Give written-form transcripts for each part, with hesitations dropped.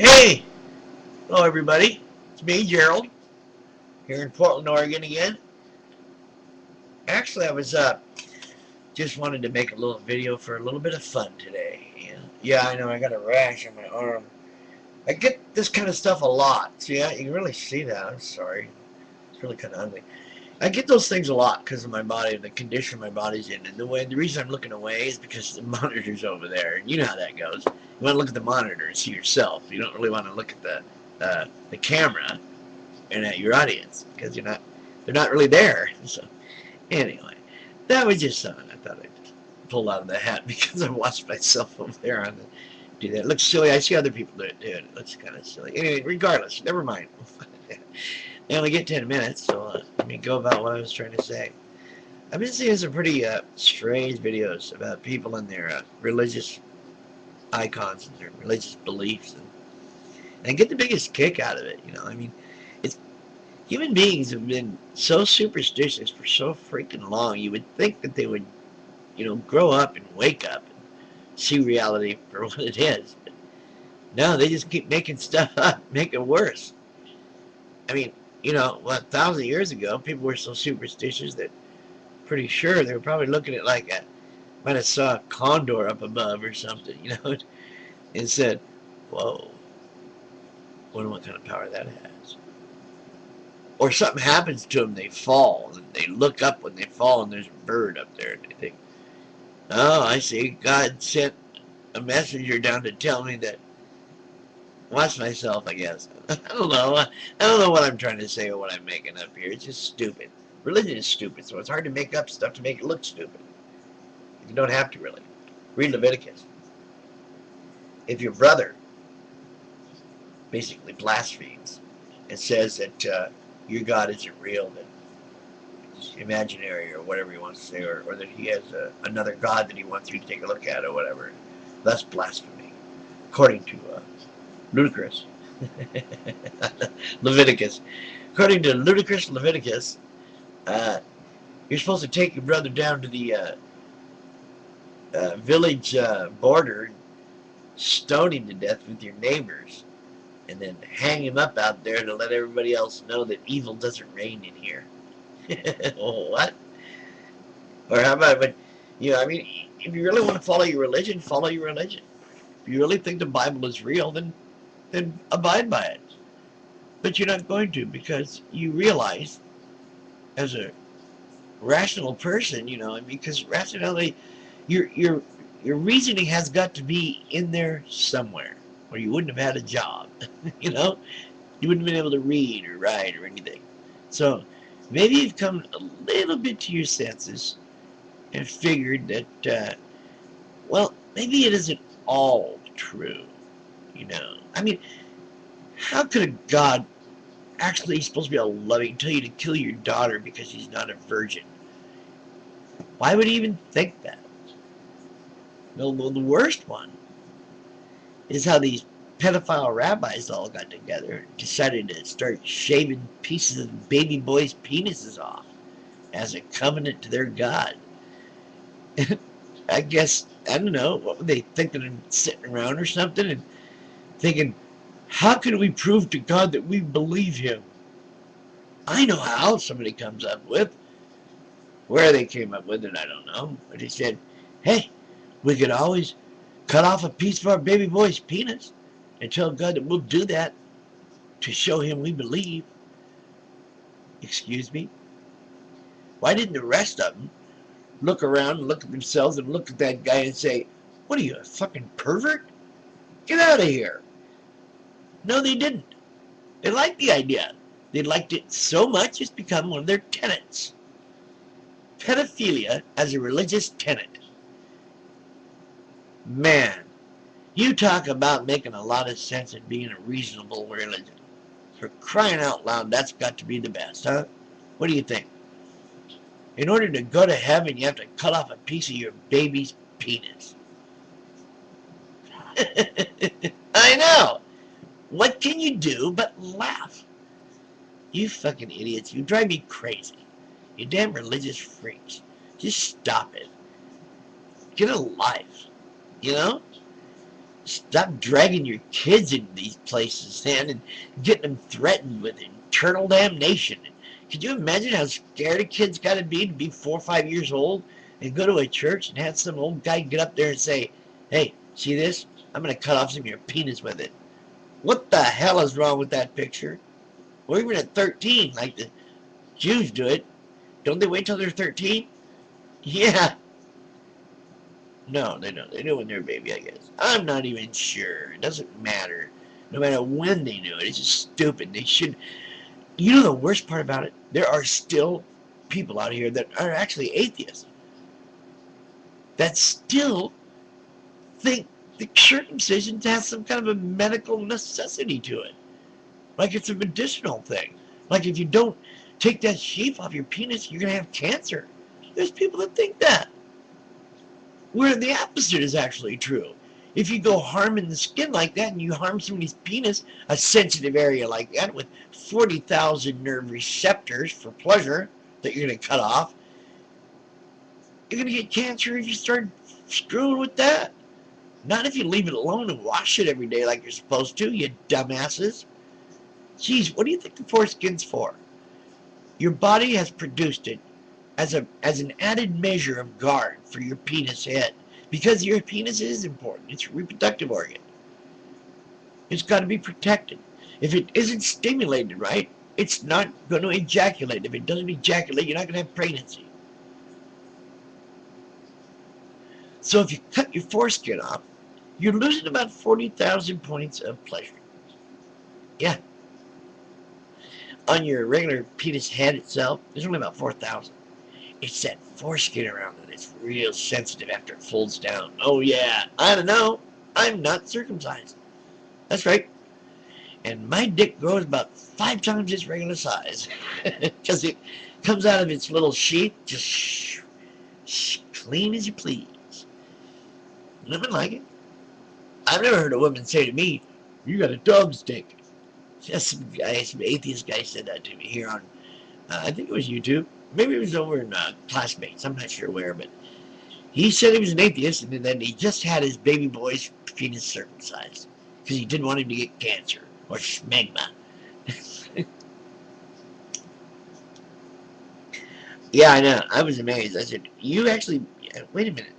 Hey, hello everybody. It's me, Gerald, here in Portland, Oregon again. Actually, I was just wanted to make a little video for a little bit of fun today. Yeah, I know I got a rash on my arm. I get this kind of stuff a lot. So yeah, you can really see that. I'm sorry. It's really kind of ugly. I get those things a lot because of my body, the condition my body's in, and the reason I'm looking away is because the monitor's over there, and you know how that goes. You want to look at the monitor and see yourself. You don't really want to look at the camera and at your audience because they're not really there. So anyway, that was just something I thought I'd pull out of the hat because I watched myself over there on the do that. It looks silly. I see other people do it. It looks kind of silly. Anyway, regardless, never mind. I only get 10 minutes, so let me go about what I was trying to say. I've been seeing some pretty strange videos about people and their religious icons and their religious beliefs, and I get the biggest kick out of it. I mean, it's human beings have been so superstitious for so freaking long. You would think that they would, grow up and wake up and see reality for what it is. But no, they just keep making stuff up, make it worse. I mean, 1,000 years ago, people were so superstitious that pretty sure they were probably looking at might have saw a condor up above or something, and said, "Whoa, wonder what kind of power that has." Or something happens to them, they fall, and they look up when they fall, and there's a bird up there, and they think, "Oh, I see. God sent a messenger down to tell me that." Watch myself, I guess. I don't know. I don't know what I'm trying to say or what I'm making up here. It's just stupid. Religion is stupid, so it's hard to make up stuff to make it look stupid. You don't have to really. Read Leviticus. If your brother basically blasphemes and says that your God isn't real, that it's imaginary or whatever he wants to say, or that he has another God that he wants you to take a look at or whatever, that's blasphemy, according to ludicrous Leviticus. According to ludicrous Leviticus, uh, you're supposed to take your brother down to the village border, stone him to death with your neighbors, and then hang him up out there to let everybody else know that evil doesn't reign in here. What? Or how about, but, I mean, if you really want to follow your religion, follow your religion. If you really think the Bible is real, then abide by it. But you're not going to because you realize, as a rational person, because rationality, your your reasoning has got to be in there somewhere, or you wouldn't have had a job. you know, you wouldn't have been able to read or write or anything. So maybe you've come a little bit to your senses and figured that, well, maybe it isn't all true. I mean, how could a God actually he's supposed to be all loving tell you to kill your daughter because she's not a virgin? Why would he even think that? No, the worst one is how these pedophile rabbis all got together and decided to start shaving pieces of baby boys' penises off as a covenant to their God. I guess, I don't know, what were they thinking of sitting around or something and thinking, how can we prove to God that we believe him? I know how, somebody comes up with. Where they came up with it, I don't know. But he said, hey, we could always cut off a piece of our baby boy's penis and tell God that we'll do that to show him we believe. Excuse me? Why didn't the rest of them look around and look at themselves and look at that guy and say, what are you, a fucking pervert? Get out of here. No, they didn't. They liked the idea. They liked it so much it's become one of their tenets. Pedophilia as a religious tenet. Man, you talk about making a lot of sense and being a reasonable religion. For crying out loud, that's got to be the best, huh? What do you think? In order to go to heaven, you have to cut off a piece of your baby's penis. I know. What can you do but laugh? You fucking idiots. You drive me crazy. You damn religious freaks. Just stop it. Get a life. You know? Stop dragging your kids into these places, man, and getting them threatened with eternal damnation. Could you imagine how scared a kid's got to be 4 or 5 years old and go to a church and have some old guy get up there and say, hey, see this? I'm going to cut off some of your penis with it. What the hell is wrong with that picture? Or even at 13, like the Jews do it. Don't they wait till they're 13? Yeah. No, they don't. They do it when they're a baby, I guess. I'm not even sure. It doesn't matter. No matter when they do it. It's just stupid. They should... You know the worst part about it? There are still people out here that are actually atheists. That still think the circumcision has some kind of a medical necessity to it. Like it's a medicinal thing. Like if you don't take that sheath off your penis, you're going to have cancer. There's people that think that. Where the opposite is actually true. If you go harming the skin like that and you harm somebody's penis, a sensitive area like that with 40,000 nerve receptors for pleasure that you're going to cut off, you're going to get cancer if you start screwing with that. Not if you leave it alone and wash it every day like you're supposed to, you dumbasses. Geez, what do you think the foreskin's for? Your body has produced it as an added measure of guard for your penis head. Because your penis is important. It's a reproductive organ. It's got to be protected. If it isn't stimulated right, it's not going to ejaculate. If it doesn't ejaculate, you're not going to have pregnancy. So if you cut your foreskin off, you're losing about 40,000 points of pleasure. Yeah. On your regular penis head itself, there's only about 4,000. It's that foreskin around it. It's real sensitive after it folds down. Oh yeah, I don't know. I'm not circumcised. That's right. And my dick grows about 5 times its regular size. Because it comes out of its little sheath just clean as you please. Nothing like it. I've never heard a woman say to me, you got a dog stick. Just some atheist guy said that to me here on, I think it was YouTube. Maybe it was over in Classmates. I'm not sure where, but he said he was an atheist, and then he just had his baby boy's penis circumcised because he didn't want him to get cancer or smegma. Yeah, I know. I was amazed. I said, you actually, wait a minute.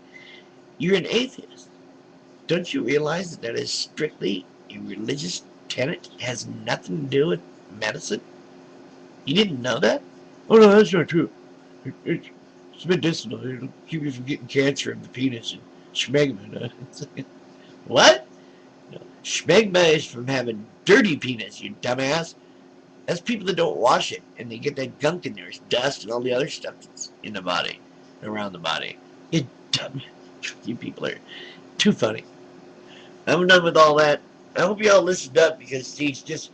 You're an atheist. Don't you realize that that is strictly a religious tenet? It has nothing to do with medicine? You didn't know that? Oh no, that's not true. It's medicinal. It'll keep you from getting cancer of the penis and schmegma. What? No. Schmegma is from having dirty penis, you dumbass. That's people that don't wash it and they get that gunk in there. It's dust and all the other stuff that's in the body, around the body. You dumb. You people are too funny. I'm done with all that. I hope you all listened up because see, it's just,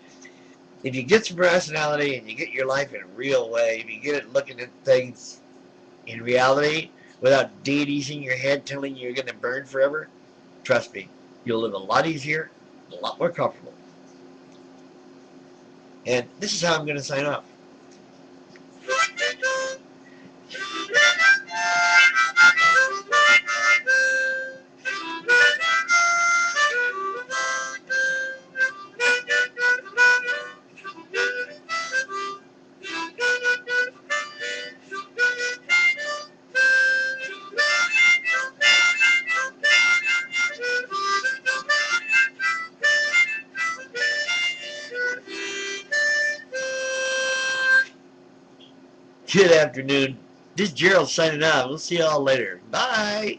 if you get some rationality and you get your life in a real way, if you get it looking at things in reality without deities in your head telling you you're going to burn forever, trust me, you'll live a lot easier, a lot more comfortable. And this is how I'm going to sign off. Good afternoon. This is Gerald signing off. We'll see you all later. Bye.